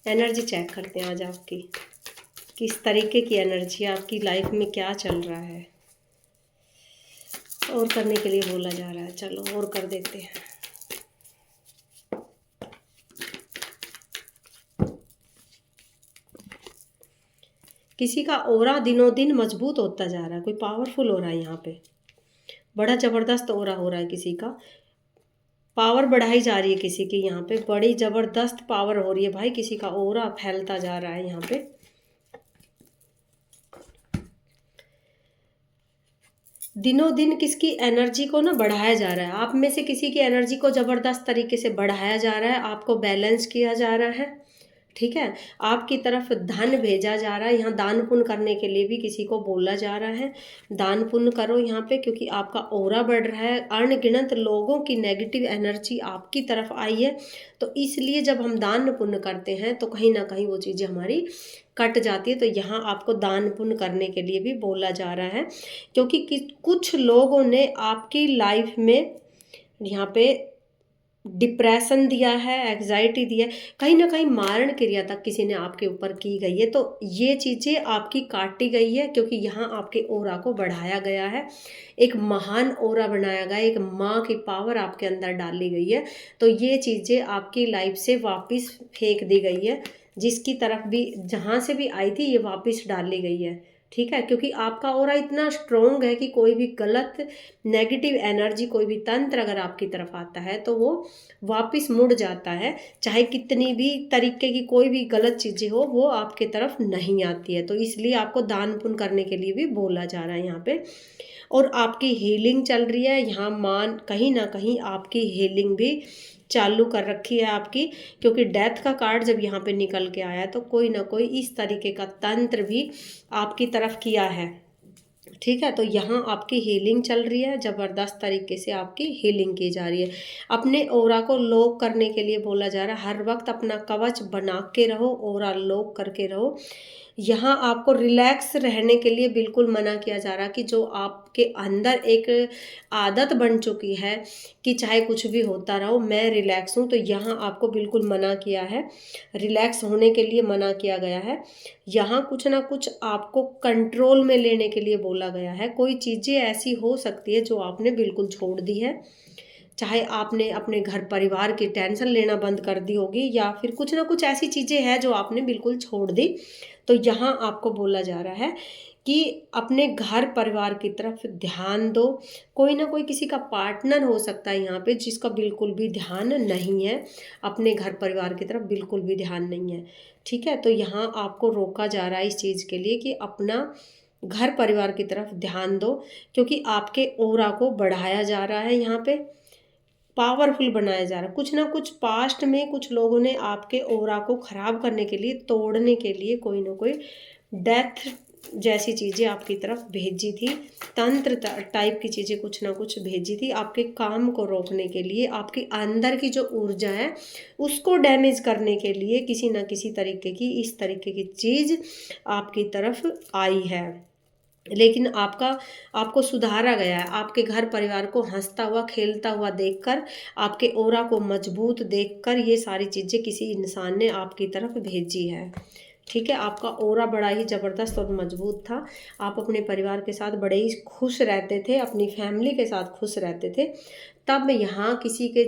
Energy check करते हैं आज आपकी, किस तरीके की एनर्जी है आपकी लाइफ में, क्या चल रहा है। और करने के लिए बोला जा रहा है, चलो और कर देते हैं। किसी का ऑरा दिनों दिन मजबूत होता जा रहा है, कोई पावरफुल हो रहा है यहाँ पे, बड़ा ज़बरदस्त ऑरा हो रहा है किसी का, पावर बढ़ाई जा रही है किसी की, यहाँ पे बड़ी ज़बरदस्त पावर हो रही है भाई, किसी का ऑरा फैलता जा रहा है यहाँ पे। दिनों दिन किसकी एनर्जी को ना बढ़ाया जा रहा है, आप में से किसी की एनर्जी को ज़बरदस्त तरीके से बढ़ाया जा रहा है, आपको बैलेंस किया जा रहा है, ठीक है। आपकी तरफ धन भेजा जा रहा है, यहाँ दान पुण्य करने के लिए भी किसी को बोला जा रहा है, दान पुण्य करो यहाँ पे, क्योंकि आपका ऑरा बढ़ रहा है, अनगिनत लोगों की नेगेटिव एनर्जी आपकी तरफ आई है, तो इसलिए जब हम दान पुण्य करते हैं तो कहीं ना कहीं वो चीज़ें हमारी कट जाती है। तो यहाँ आपको दान पुण्य करने के लिए भी बोला जा रहा है, क्योंकि कुछ लोगों ने आपकी लाइफ में यहाँ पे डिप्रेशन दिया है, एग्जाइटी दिया है, कहीं ना कहीं मारण क्रिया तक किसी ने आपके ऊपर की गई है, तो ये चीज़ें आपकी काटी गई है, क्योंकि यहाँ आपके ओरा को बढ़ाया गया है, एक महान ओरा बनाया गया, एक माँ की पावर आपके अंदर डाली गई है, तो ये चीज़ें आपकी लाइफ से वापस फेंक दी गई है, जिसकी तरफ भी जहाँ से भी आई थी ये वापस डाली गई है, ठीक है। क्योंकि आपका ऑरा इतना स्ट्रोंग है कि कोई भी गलत नेगेटिव एनर्जी, कोई भी तंत्र अगर आपकी तरफ आता है तो वो वापस मुड़ जाता है, चाहे कितनी भी तरीके की कोई भी गलत चीज़ें हो वो आपके तरफ नहीं आती है। तो इसलिए आपको दान पुण्य करने के लिए भी बोला जा रहा है यहाँ पे, और आपकी हीलिंग चल रही है यहाँ, मान कहीं ना कहीं आपकी हीलिंग भी चालू कर रखी है आपकी, क्योंकि डेथ का कार्ड जब यहाँ पे निकल के आया तो कोई ना कोई इस तरीके का तंत्र भी आपकी तरफ किया है, ठीक है। तो यहाँ आपकी हीलिंग चल रही है, ज़बरदस्त तरीके से आपकी हीलिंग की जा रही है। अपने ऑरा को लॉक करने के लिए बोला जा रहा है, हर वक्त अपना कवच बना के रहो, ऑरा लॉक करके रहो। यहाँ आपको रिलैक्स रहने के लिए बिल्कुल मना किया जा रहा है, कि जो आपके अंदर एक आदत बन चुकी है कि चाहे कुछ भी होता रहो मैं रिलैक्स हूँ, तो यहाँ आपको बिल्कुल मना किया है, रिलैक्स होने के लिए मना किया गया है। यहाँ कुछ ना कुछ आपको कंट्रोल में लेने के लिए बोला गया है, कोई चीज़ें ऐसी हो सकती है जो आपने बिल्कुल छोड़ दी है, चाहे आपने अपने घर परिवार की टेंशन लेना बंद कर दी होगी, या फिर कुछ ना कुछ ऐसी चीज़ें हैं जो आपने बिल्कुल छोड़ दी। तो यहाँ आपको बोला जा रहा है कि अपने घर परिवार की तरफ ध्यान दो, कोई ना कोई किसी का पार्टनर हो सकता है यहाँ पे जिसका बिल्कुल भी ध्यान नहीं है, अपने घर परिवार की तरफ बिल्कुल भी ध्यान नहीं है, ठीक है। तो यहाँ आपको रोका जा रहा है इस चीज़ के लिए कि अपना घर परिवार की तरफ ध्यान दो, क्योंकि आपके ऑरा को बढ़ाया जा रहा है, यहाँ पे पावरफुल बनाया जा रहा है। कुछ ना कुछ पास्ट में कुछ लोगों ने आपके ऑरा को ख़राब करने के लिए, तोड़ने के लिए कोई ना कोई डेथ जैसी चीज़ें आपकी तरफ भेजी थी, तंत्र टाइप की चीज़ें कुछ ना कुछ भेजी थी आपके काम को रोकने के लिए, आपके अंदर की जो ऊर्जा है उसको डैमेज करने के लिए, किसी ना किसी तरीके की इस तरीके की चीज़ आपकी तरफ आई है। लेकिन आपको सुधारा गया है, आपके घर परिवार को हंसता हुआ खेलता हुआ देखकर, आपके ऑरा को मजबूत देखकर ये सारी चीज़ें किसी इंसान ने आपकी तरफ भेजी है, ठीक है। आपका ऑरा बड़ा ही ज़बरदस्त और मजबूत था, आप अपने परिवार के साथ बड़े ही खुश रहते थे, अपनी फैमिली के साथ खुश रहते थे। तब यहाँ किसी के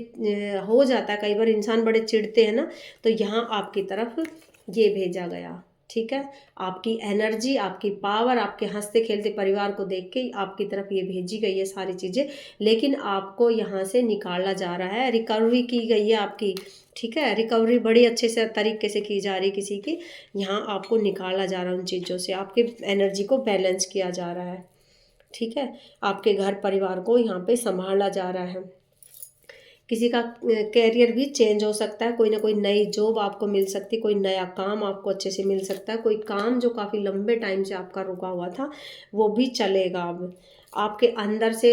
हो जाता है कई बार इंसान बड़े चिढ़ते हैं ना, तो यहाँ आपकी तरफ ये भेजा गया, ठीक है। आपकी एनर्जी, आपकी पावर, आपके हंसते खेलते परिवार को देख के आपकी तरफ ये भेजी गई है सारी चीज़ें, लेकिन आपको यहाँ से निकाला जा रहा है, रिकवरी की गई है आपकी, ठीक है। रिकवरी बड़ी अच्छे से तरीके से की जा रही है किसी की, यहाँ आपको निकाला जा रहा है उन चीज़ों से, आपकी एनर्जी को बैलेंस किया जा रहा है, ठीक है। आपके घर परिवार को यहाँ पे संभाला जा रहा है। किसी का कैरियर भी चेंज हो सकता है, कोई ना कोई नई जॉब आपको मिल सकती है, कोई नया काम आपको अच्छे से मिल सकता है, कोई काम जो काफ़ी लंबे टाइम से आपका रुका हुआ था वो भी चलेगा। अब आपके अंदर से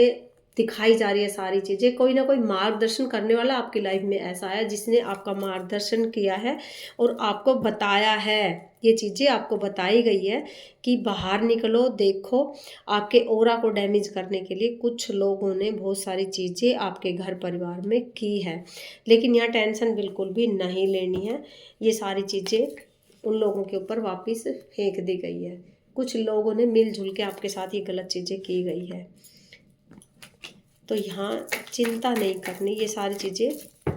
दिखाई जा रही है सारी चीज़ें। कोई ना कोई मार्गदर्शन करने वाला आपकी लाइफ में ऐसा है जिसने आपका मार्गदर्शन किया है और आपको बताया है, ये चीज़ें आपको बताई गई है कि बाहर निकलो, देखो। आपके ऑरा को डैमेज करने के लिए कुछ लोगों ने बहुत सारी चीज़ें आपके घर परिवार में की है, लेकिन यहाँ टेंशन बिल्कुल भी नहीं लेनी है। ये सारी चीज़ें उन लोगों के ऊपर वापस फेंक दी गई है। कुछ लोगों ने मिलजुल के आपके साथ ये गलत चीज़ें की गई है, तो यहाँ चिंता नहीं करनी। ये सारी चीज़ें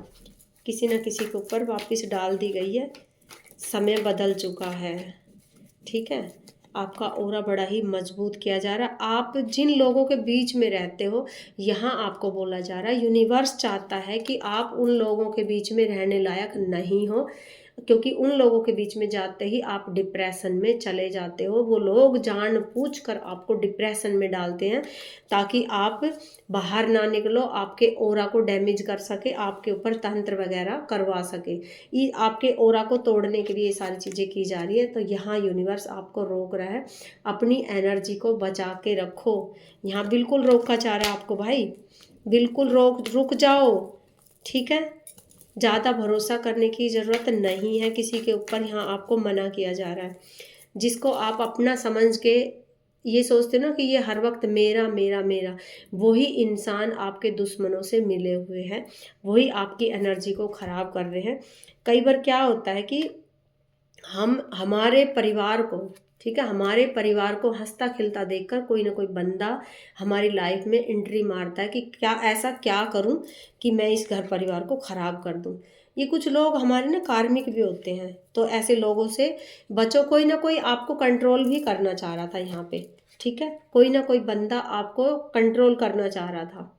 किसी न किसी के ऊपर वापस डाल दी गई है। समय बदल चुका है, ठीक है। आपका ऑरा बड़ा ही मजबूत किया जा रहा है। आप जिन लोगों के बीच में रहते हो, यहाँ आपको बोला जा रहा है, यूनिवर्स चाहता है कि आप उन लोगों के बीच में रहने लायक नहीं हो, क्योंकि उन लोगों के बीच में जाते ही आप डिप्रेशन में चले जाते हो। वो लोग जानबूझकर आपको डिप्रेशन में डालते हैं ताकि आप बाहर ना निकलो, आपके ऑरा को डैमेज कर सके, आपके ऊपर तंत्र वगैरह करवा सके। ये आपके ऑरा को तोड़ने के लिए ये सारी चीज़ें की जा रही है। तो यहाँ यूनिवर्स आपको रोक रहा है। अपनी एनर्जी को बचा के रखो। यहाँ बिल्कुल रोका जा रहा है आपको भाई, बिल्कुल रुक जाओ, ठीक है। ज़्यादा भरोसा करने की ज़रूरत नहीं है किसी के ऊपर, यहाँ आपको मना किया जा रहा है। जिसको आप अपना समझ के ये सोचते हो ना कि ये हर वक्त मेरा मेरा मेरा, वही इंसान आपके दुश्मनों से मिले हुए हैं, वही आपकी एनर्जी को ख़राब कर रहे हैं। कई बार क्या होता है कि हम हमारे परिवार को, ठीक है, हमारे परिवार को हंसता खिलता देखकर कोई ना कोई बंदा हमारी लाइफ में एंट्री मारता है कि क्या ऐसा क्या करूं कि मैं इस घर परिवार को ख़राब कर दूं। ये कुछ लोग हमारे ना कार्मिक भी होते हैं, तो ऐसे लोगों से बचो। कोई ना कोई आपको कंट्रोल भी करना चाह रहा था यहाँ पे, ठीक है, कोई ना कोई बंदा आपको कंट्रोल करना चाह रहा था।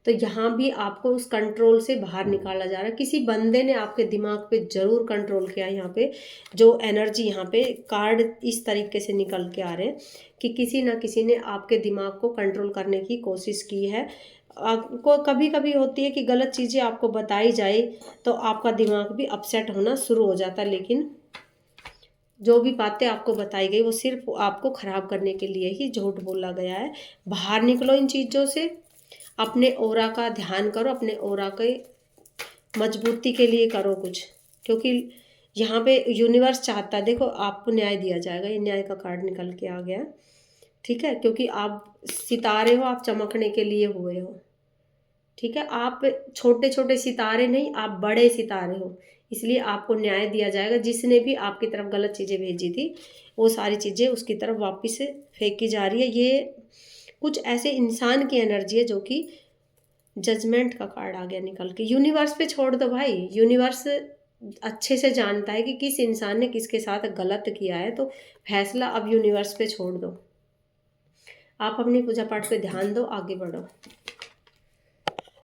तो यहाँ भी आपको उस कंट्रोल से बाहर निकाला जा रहा है। किसी बंदे ने आपके दिमाग पे ज़रूर कंट्रोल किया। यहाँ पे जो एनर्जी, यहाँ पे कार्ड इस तरीके से निकल के आ रहे हैं कि किसी ना किसी ने आपके दिमाग को कंट्रोल करने की कोशिश की है। आपको कभी कभी होती है कि गलत चीज़ें आपको बताई जाए तो आपका दिमाग भी अपसेट होना शुरू हो जाता है, लेकिन जो भी बातें आपको बताई गई वो सिर्फ आपको ख़राब करने के लिए ही झूठ बोला गया है। बाहर निकलो इन चीज़ों से, अपने ऑरा का ध्यान करो, अपने ऑरा के मजबूती के लिए करो कुछ, क्योंकि यहाँ पे यूनिवर्स चाहता है, देखो आपको न्याय दिया जाएगा। ये न्याय का कार्ड निकल के आ गया, ठीक है, क्योंकि आप सितारे हो, आप चमकने के लिए हुए हो, ठीक है। आप छोटे छोटे सितारे नहीं, आप बड़े सितारे हो, इसलिए आपको न्याय दिया जाएगा। जिसने भी आपकी तरफ गलत चीज़ें भेजी थी वो सारी चीज़ें उसकी तरफ वापस फेंकी जा रही है। ये कुछ ऐसे इंसान की एनर्जी है जो कि जजमेंट का कार्ड आ गया निकल के। यूनिवर्स पे छोड़ दो भाई, यूनिवर्स अच्छे से जानता है कि किस इंसान ने किसके साथ गलत किया है, तो फैसला अब यूनिवर्स पे छोड़ दो। आप अपनी पूजा पाठ पे ध्यान दो, आगे बढ़ो।